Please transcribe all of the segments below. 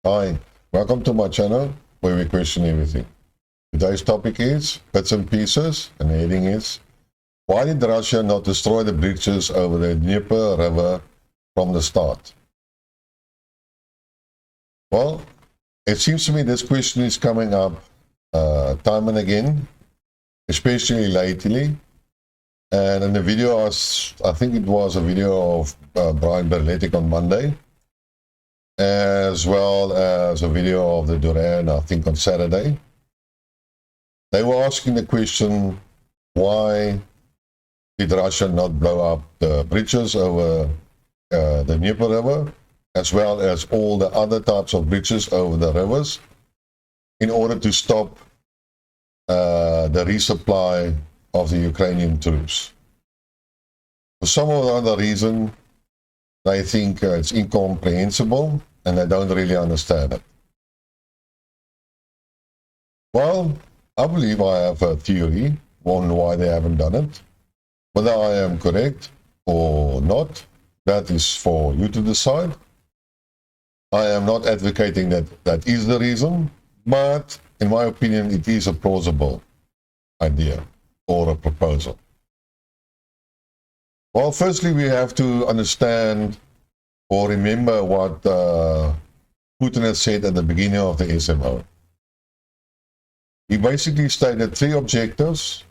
Hi, welcome to my channel where we question everything. Today's topic is bits and pieces, and the heading is, why did Russia not destroy the bridges over the Dnieper River from the start? Well, it seems to me this question is coming up time and again, especially lately. And in the video, I think it was a video of Brian Berletic on Monday, as well as a video of the Duran, I think, on Saturday. They were asking the question, why did Russia not blow up the bridges over the Dnieper River, as well as all the other types of bridges over the rivers, in order to stop the resupply of the Ukrainian troops? For some other reason, they think it's incomprehensible and they don't really understand it. Well, I believe I have a theory on why they haven't done it. Whether I am correct or not, that is for you to decide. I am not advocating that that is the reason, but in my opinion, it is a plausible idea or a proposal. Well, firstly, we have to understand or remember what Putin had said at the beginning of the SMO. He basically stated three objectives.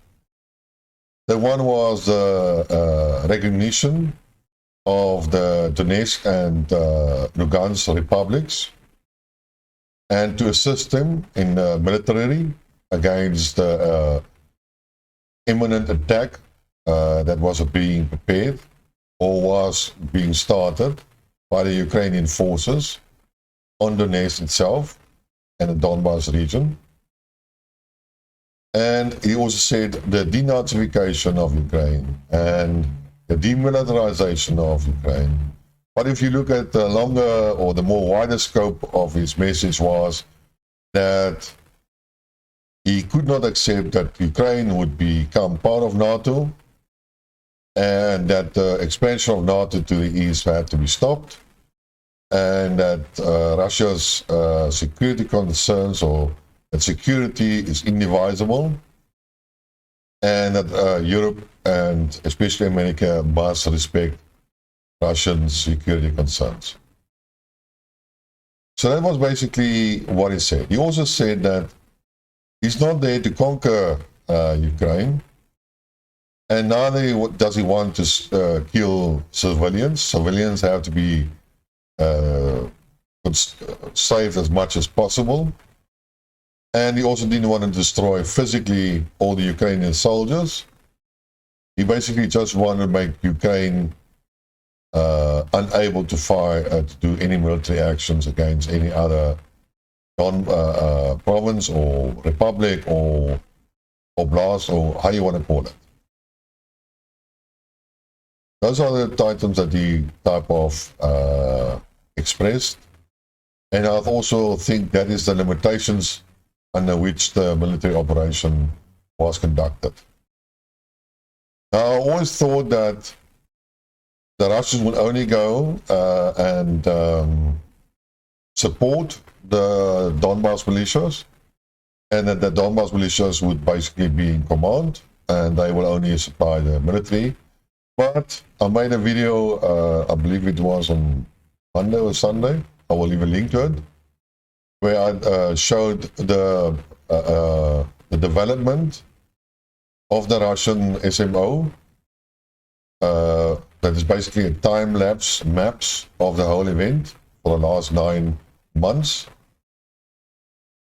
The one was the recognition of the Donetsk and Lugansk republics, and to assist them in military against the imminent attack that was being prepared or was being started by the Ukrainian forces on Donetsk itself and the Donbas region. And he also said the denazification of Ukraine and the demilitarization of Ukraine. But if you look at the longer or the more wider scope of his message, was that he could not accept that Ukraine would become part of NATO, and that the expansion of NATO to the east had to be stopped, and that Russia's security concerns, or that security is indivisible, and that Europe and especially America must respect Russian security concerns. So that was basically what he said. He also said that he's not there to conquer Ukraine, and neither does he want to kill civilians. Civilians have to be saved as much as possible. And he also didn't want to destroy physically all the Ukrainian soldiers. He basically just wanted to make Ukraine unable to fire, to do any military actions against any other province or republic or oblast, or how you want to call it. Those are the items that he type of expressed. And I also think that is the limitations under which the military operation was conducted. Now, I always thought that the Russians would only go and support the Donbas militias, and that the Donbas militias would basically be in command, and they will only supply the military. But I made a video, I believe it was on Monday or Sunday, I will leave a link to it, where I showed the development of the Russian SMO. That is basically a time-lapse maps of the whole event for the last 9 months.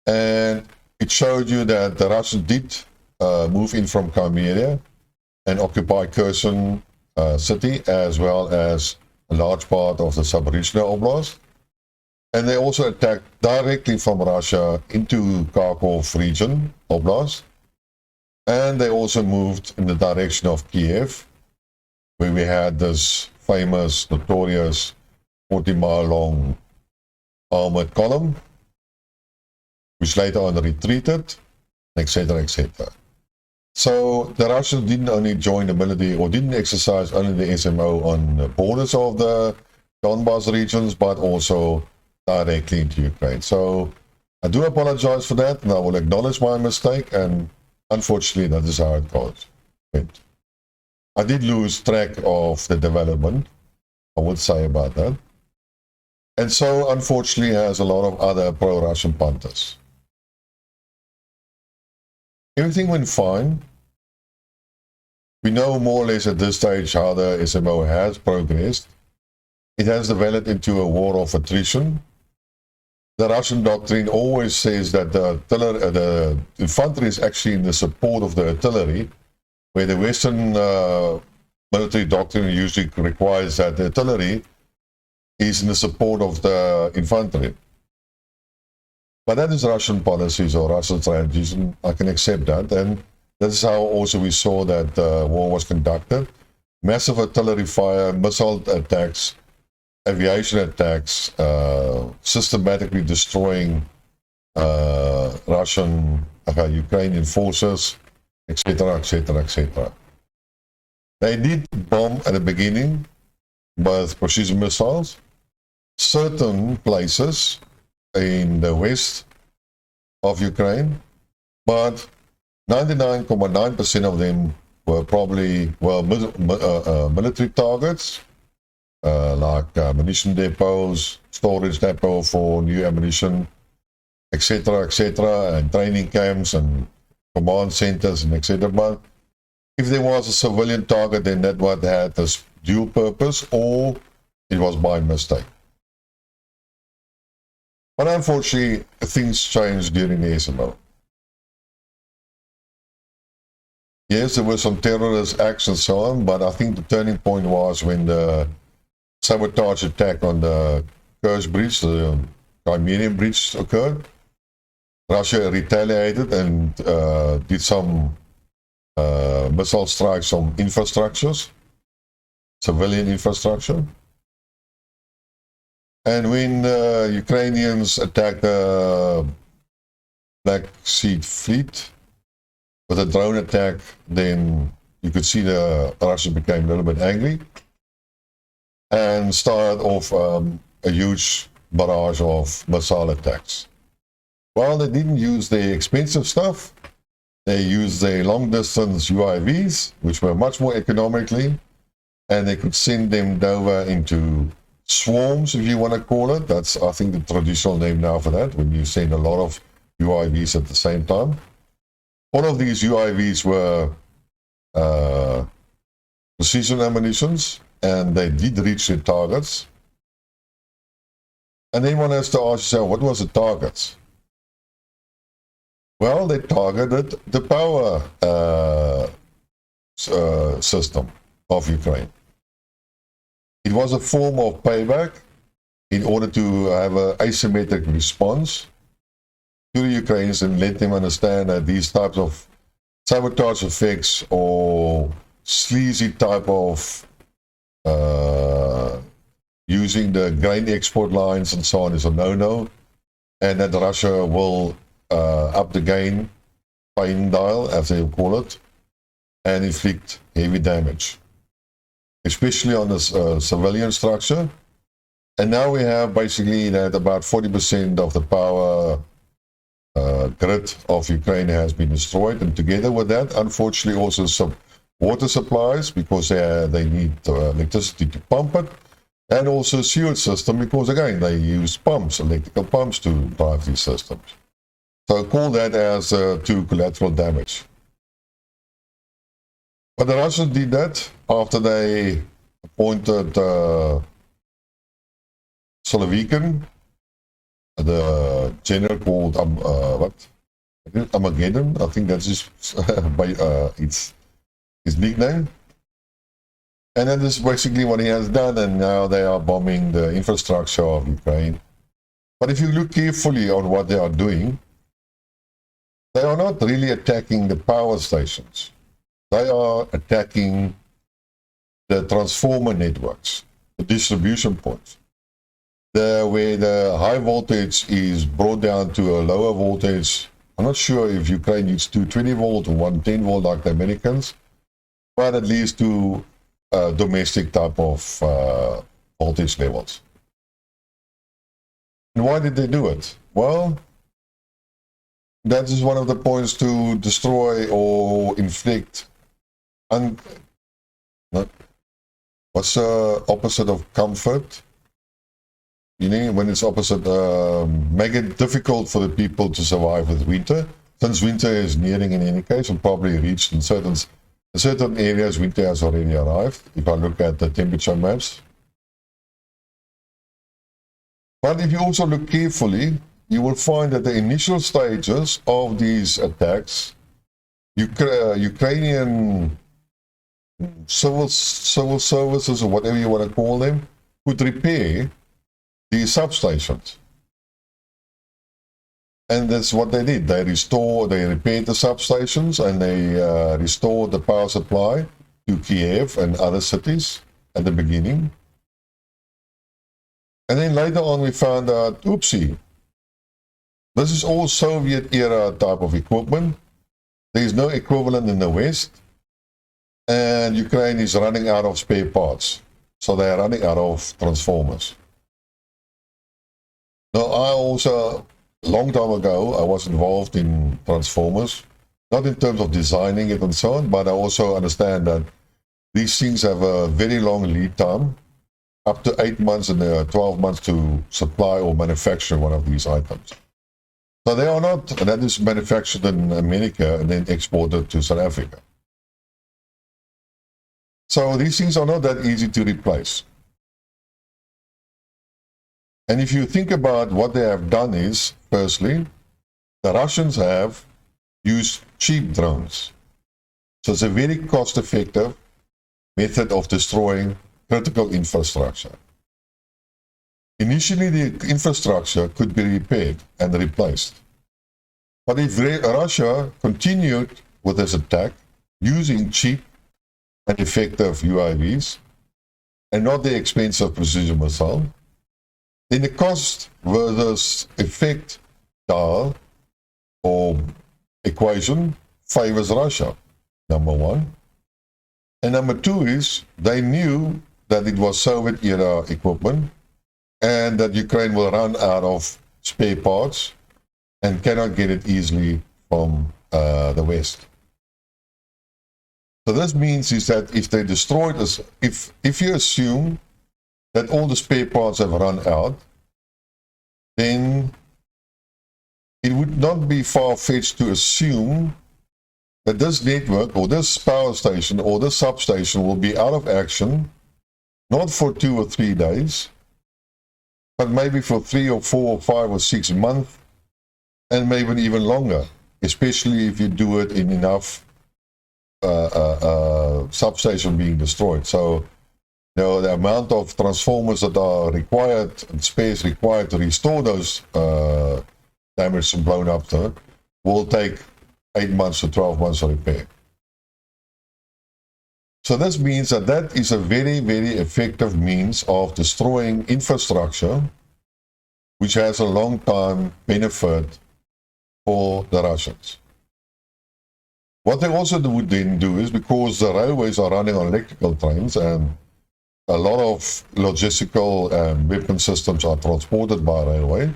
And it showed you that the Russians did move in from Crimea and occupy Kherson city, as well as a large part of the Zaporizhzhia Oblast. And they also attacked directly from Russia into Kharkov region, Oblast. And they also moved in the direction of Kiev, where we had this famous, notorious 40-mile-long armored column, which later on retreated, etc., etc. So the Russians didn't only join the military, or didn't exercise only the SMO on the borders of the Donbas regions, but also directly into Ukraine. So I do apologize for that, and I will acknowledge my mistake, and unfortunately that is how it goes. I did lose track of the development, I would say about that. And so unfortunately has a lot of other pro-Russian punters. Everything went fine. We know more or less at this stage how the SMO has progressed. It has developed into a war of attrition. The Russian doctrine always says that the infantry is actually in the support of the artillery, where the Western military doctrine usually requires that the artillery is in the support of the infantry. But that is Russian policies or Russian strategies, and I can accept that. And that is how also we saw that war was conducted. Massive artillery fire, missile attacks, aviation attacks, systematically destroying Russian, Ukrainian forces, etc., etc., etc. They did bomb at the beginning with precision missiles certain places in the west of Ukraine, but 99.9% of them were probably military targets, like ammunition depots, storage depot for new ammunition, etc., etc., and training camps and command centers and etc. But if there was a civilian target, then that would have this dual purpose, or it was by mistake. But unfortunately, things changed during the SMO. Yes, there were some terrorist acts and so on, but I think the turning point was when the sabotage attack on the Kerch Bridge, the Crimean Bridge, occurred. Russia retaliated and did some missile strikes on infrastructures, civilian infrastructure. And when Ukrainians attacked the Black Sea Fleet with a drone attack, then you could see the Russians became a little bit angry and started off a huge barrage of missile attacks. Well, they didn't use the expensive stuff. They used the long-distance UIVs, which were much more economically, and they could send them over into swarms, if you want to call it. That's, I think, the traditional name now for that, when you send a lot of UIVs at the same time. All of these UIVs were precision ammunitions, and they did reach their targets. And then one has to ask yourself, what was the targets? Well, they targeted the power system of Ukraine. It was a form of payback in order to have an asymmetric response to the Ukrainians and let them understand that these types of sabotage effects or sleazy type of using the grain export lines and so on is a no-no, and that Russia will up the gain paying dial, as they call it, and inflict heavy damage, especially on the civilian structure. And now we have basically that about 40% of the power grid of Ukraine has been destroyed, and together with that, unfortunately, also some water supplies, because they need electricity to pump it, and also sewage system, because again they use pumps, electrical pumps, to drive these systems. So I call that as to collateral damage. But the Russians did that after they appointed Solovykin, the general called Armageddon. I think that's his nickname. And that is basically what he has done, and now they are bombing the infrastructure of Ukraine. But if you look carefully on what they are doing, they are not really attacking the power stations. They are attacking the transformer networks, the distribution points, where the high voltage is brought down to a lower voltage. I'm not sure if Ukraine needs 220 volt or 110 volt like the Americans, but at least to domestic type of voltage levels. And why did they do it? Well, that is one of the points to destroy or inflict. What's the opposite of comfort? You know, when it's opposite, make it difficult for the people to survive with winter. Since winter is nearing in any case, and probably reached in certain areas, winter has already arrived, if I look at the temperature maps. But if you also look carefully, you will find that the initial stages of these attacks, Ukrainian civil services, or whatever you want to call them, could repair these substations. And that's what they did. They repaired the substations, and they restored the power supply to Kiev and other cities at the beginning. And then later on we found out, oopsie, this is all Soviet era type of equipment. There is no equivalent in the West. And Ukraine is running out of spare parts. So they are running out of transformers. Now, I also, a long time ago, I was involved in transformers, not in terms of designing it and so on, but I also understand that these things have a very long lead time, up to 8 months and 12 months to supply or manufacture one of these items. So they are not, and that is manufactured in America and then exported to South Africa. So these things are not that easy to replace. And if you think about what they have done is, firstly, the Russians have used cheap drones. So it's a very cost-effective method of destroying critical infrastructure. Initially, the infrastructure could be repaired and replaced. But if Russia continued with this attack using cheap and effective UAVs and not the expensive precision missile, then the cost versus effect dial or equation favors Russia, number one. And number two is they knew that it was Soviet era equipment and that Ukraine will run out of spare parts and cannot get it easily from the West. So this means is that if they destroyed us, if you assume that all the spare parts have run out, then it would not be far-fetched to assume that this network or this power station or this substation will be out of action, not for 2 or 3 days, but maybe for 3 or 4 or 5 or 6 months, and maybe even longer, especially if you do it in enough substation being destroyed. So, you know, the amount of transformers that are required and space required to restore those damaged and blown up will take 8 months to 12 months to repair. So this means that that is a very, very effective means of destroying infrastructure, which has a long time benefit for the Russians. What they also would then do is, because the railways are running on electrical trains and a lot of logistical and weapon systems are transported by railway,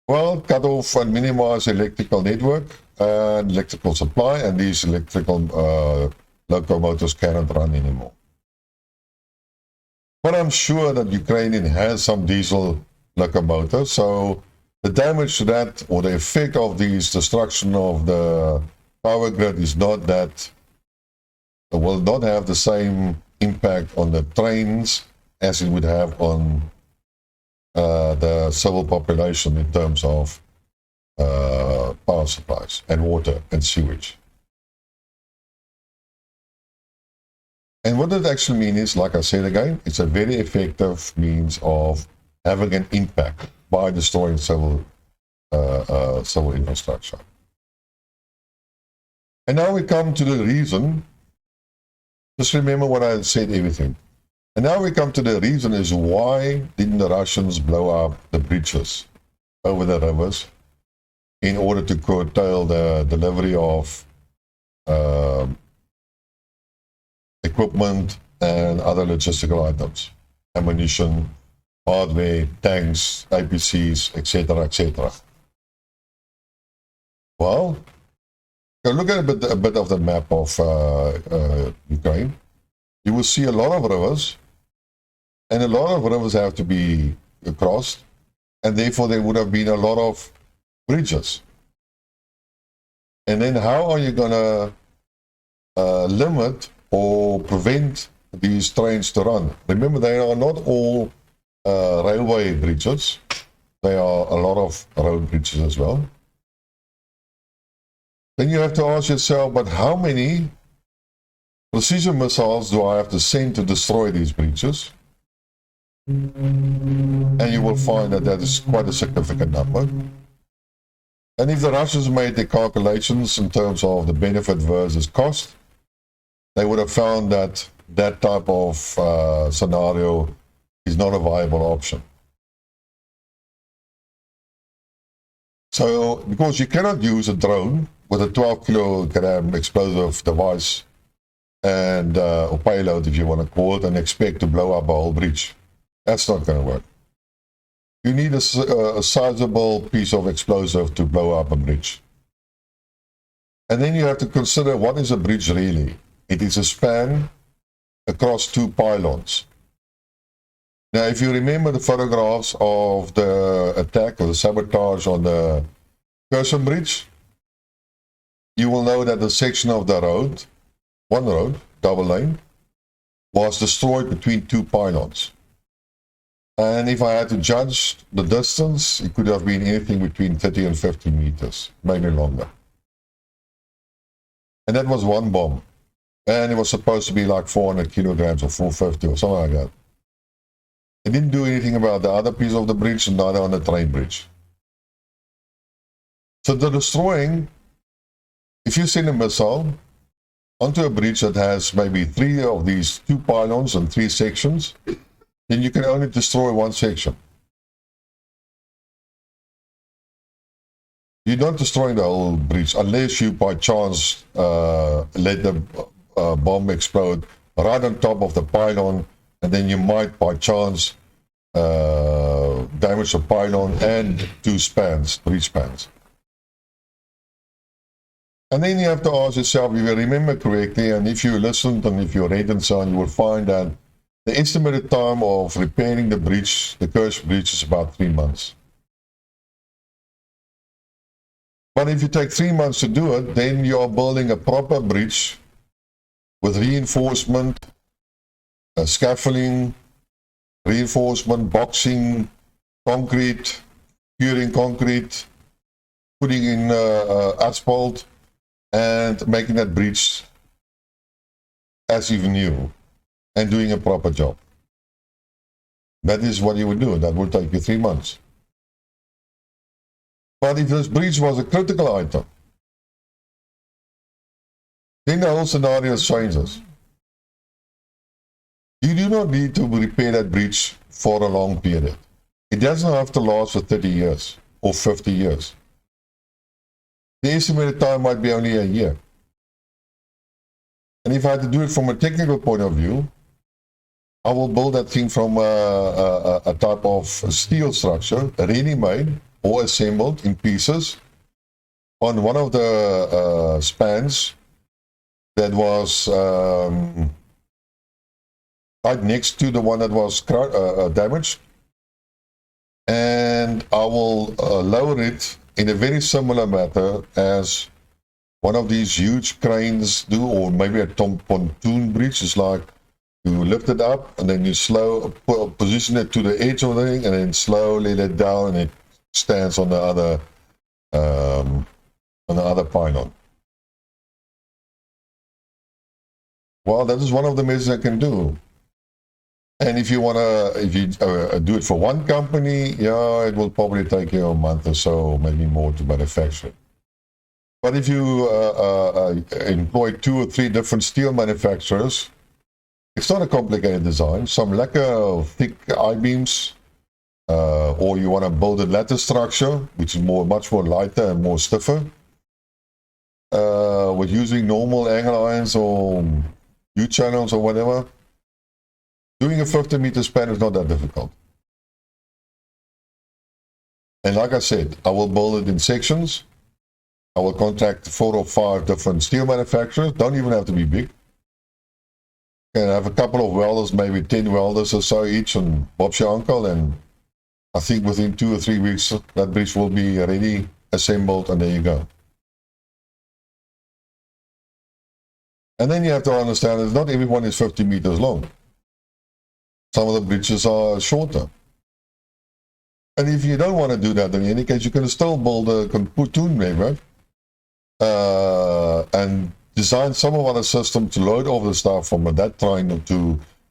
well, cut off and minimize electrical network and electrical supply, and these electrical locomotives cannot run anymore. But I'm sure that Ukraine has some diesel locomotives, so the damage to that, or the effect of this destruction of the power grid is not that, will not have the same impact on the trains as it would have on the civil population in terms of power supplies and water and sewage. And what it actually means is, like I said again, it's a very effective means of having an impact by destroying civil infrastructure. And now we come to the reason. Just remember what I said, everything. And now we come to the reason is, why didn't the Russians blow up the bridges over the rivers in order to curtail the delivery of equipment and other logistical items, ammunition, hardware, tanks, APCs, etc., etc. Well, look at a bit of the map of Ukraine. You will see a lot of rivers, and a lot of rivers have to be crossed, and therefore there would have been a lot of bridges. And then how are you going to limit or prevent these trains to run? Remember, they are not all railway bridges. There are a lot of road bridges as well. Then you have to ask yourself, but how many precision missiles do I have to send to destroy these bridges? And you will find that that is quite a significant number. And if the Russians made their calculations in terms of the benefit versus cost, they would have found that that type of scenario is not a viable option. So, because you cannot use a drone with a 12 kilogram explosive device and or payload, if you want to call it, and expect to blow up a whole bridge. That's not going to work. You need a sizable piece of explosive to blow up a bridge. And then you have to consider, what is a bridge really? It is a span across two pylons. Now, if you remember the photographs of the attack or the sabotage on the Kherson Bridge, you will know that the section of the road, one road, double lane, was destroyed between two pylons. And if I had to judge the distance, it could have been anything between 30 and 50 meters, maybe longer. And that was one bomb. And it was supposed to be like 400 kilograms or 450 or something like that. It didn't do anything about the other piece of the bridge, and neither on the train bridge. So the destroying, if you send a missile onto a bridge that has maybe 3 of these 2 pylons and 3 sections, then you can only destroy one section. You're not destroying the whole bridge unless you by chance let the bomb explode right on top of the pylon, and then you might by chance damage the pylon and 2 spans, 3 spans. And then you have to ask yourself, if you remember correctly, and if you listened and if you read and so on, you will find that the estimated time of repairing the bridge, the Kherson Bridge, is about 3 months. But if you take 3 months to do it, then you are building a proper bridge with reinforcement, scaffolding, reinforcement, boxing, concrete, curing concrete, putting in asphalt, and making that bridge as if new, and doing a proper job. That is what you would do. That would take you 3 months. But if this bridge was a critical item, then the whole scenario changes. You do not need to repair that bridge for a long period. It doesn't have to last for 30 years or 50 years. The estimated time might be only a year. And if I had to do it from a technical point of view, I will build that thing from a type of steel structure, ready-made or assembled in pieces, on one of the spans that was right next to the one that was damaged. And I will lower it in a very similar manner as one of these huge cranes do, or maybe a pontoon bridge. Is like you lift it up and then you position it to the edge of the thing, and then slowly let it down, and it stands on the other pylon. Well, that is one of the measures I can do. And if you do it for one company, yeah, it will probably take you a month or so, maybe more, to manufacture. But if you employ 2 or 3 different steel manufacturers, it's not a complicated design. Some lacquer thick I-beams, or you want to build a lattice structure, which is much more lighter and more stiffer, with using normal angle irons or U-channels or whatever. Doing a 50-meter span is not that difficult. And like I said, I will build it in sections. I will contract 4 or 5 different steel manufacturers. Don't even have to be big. And have a couple of welders, maybe 10 welders or so each, and Bob's your uncle. And I think within 2 or 3 weeks, that bridge will be ready, assembled, and there you go. And then you have to understand that not everyone is 50 meters long. Some of the bridges are shorter. And if you don't want to do that, in any case, you can still build a pontoon railroad and design some of other system to load all the stuff from that train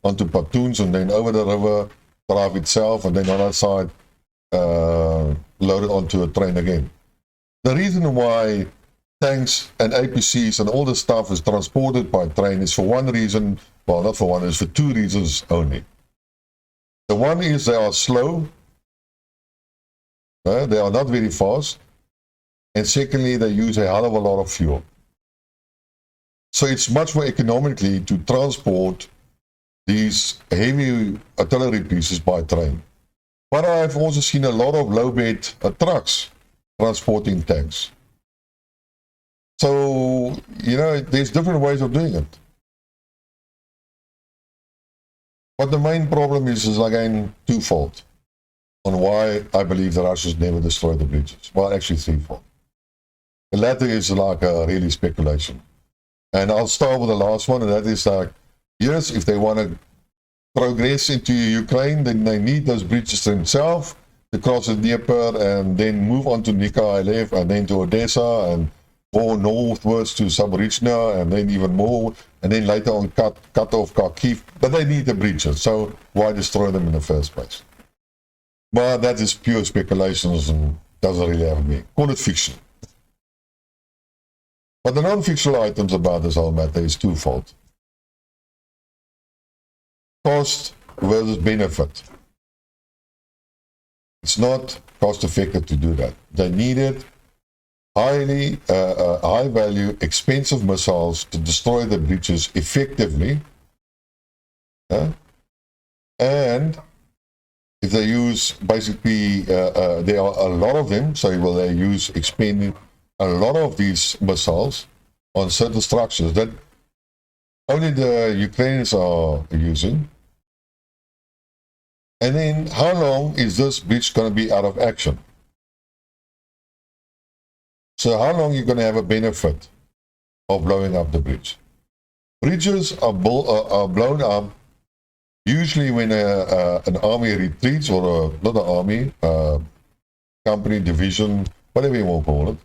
onto pontoons, and then over the river drive itself, and then on that side load it onto a train again. The reason why tanks and APCs and all the stuff is transported by train is for one reason, well, not for one, it's for 2 reasons only. The one is they are slow, they are not very fast, and secondly, they use a hell of a lot of fuel. So it's much more economically to transport these heavy artillery pieces by train. But I've also seen a lot of low-bed trucks transporting tanks. So, you know, there's different ways of doing it. But the main problem is again, twofold on why I believe the Russians never destroyed the bridges. Well, actually threefold. The latter is like a really speculation. And I'll start with the last one, and that is like, yes, if they want to progress into Ukraine, then they need those bridges themselves to cross the Dnieper and then move on to Nikolaev and then to Odessa and go northwards to Zaporizhzhia and then even more, and then later on cut off Kharkiv. But they need the bridges, so why destroy them in the first place? But that is pure speculations and doesn't really have me. Call it fiction. But the non-fictional items about this whole matter is twofold. Cost versus benefit. It's not cost effective to do that. They needed high value, expensive missiles to destroy the bridges effectively. And if they use basically, there are a lot of them, so will they use expending a lot of these missiles on certain structures that only the Ukrainians are using. And then how long is this bridge going to be out of action? So how long are you going to have a benefit of blowing up the bridge? Bridges are blown up usually when an army retreats, or not an army, company, division, whatever you want to call it.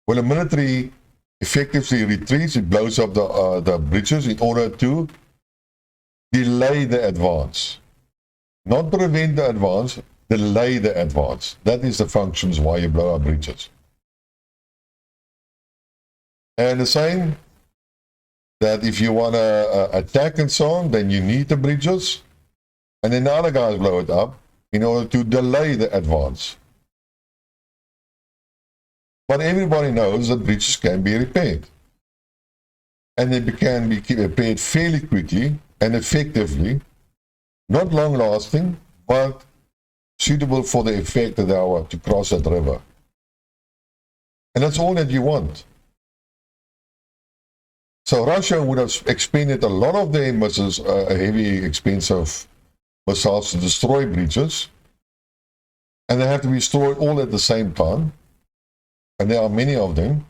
When a military effectively retreats, it blows up the bridges in order to delay the advance. Not prevent the advance, delay the advance. That is the functions why you blow up bridges. And the same, that if you want to attack and so on, then you need the bridges, and then the other guys blow it up in order to delay the advance. But everybody knows that bridges can be repaired. And they can be repaired fairly quickly and effectively, not long lasting, but suitable for the effect that they are to cross that river. And that's all that you want. So Russia would have expended a lot of their missiles, heavy, expensive missiles to destroy bridges, and they have to be destroyed all at the same time, and there are many of them,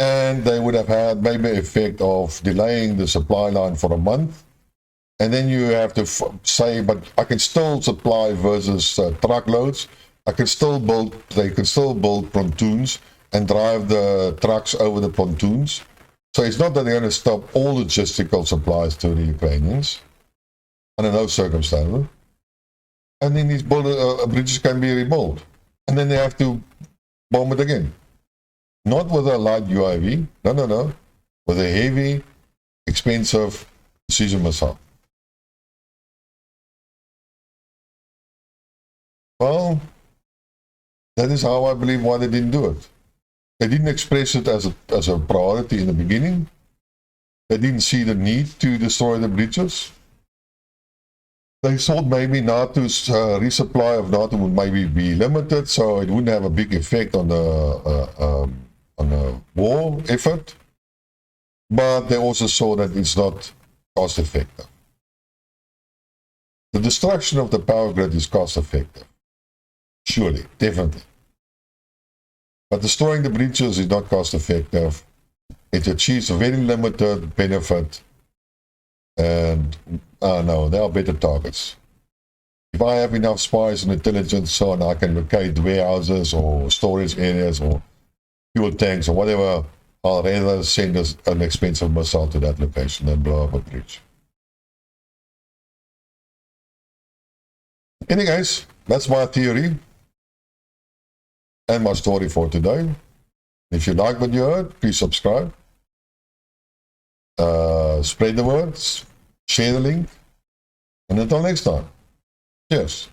and they would have had maybe an effect of delaying the supply line for a month, and then you have to say, but I can still supply versus truckloads. They can still build pontoons and drive the trucks over the pontoons. So it's not that they're going to stop all logistical supplies to the Ukrainians under no circumstances. And then these bridges can be rebuilt. And then they have to bomb it again. Not with a light UAV, no, with a heavy, expensive precision missile. Well, that is how I believe why they didn't do it. They didn't express it as a priority in the beginning. They didn't see the need to destroy the bridges. They thought maybe NATO's resupply of NATO would maybe be limited, so it wouldn't have a big effect on the war effort. But they also saw that it's not cost effective. The destruction of the power grid is cost effective. Surely, definitely. But destroying the breaches is not cost effective. It achieves a very limited benefit. And no, there are better targets. If I have enough spies and intelligence, so on, I can locate warehouses or storage areas or fuel tanks or whatever, I'll rather send an expensive missile to that location than blow up a bridge. Anyways, that's my theory and my story for today. If you like what you heard, please subscribe. Spread the words, share the link, and until next time, cheers.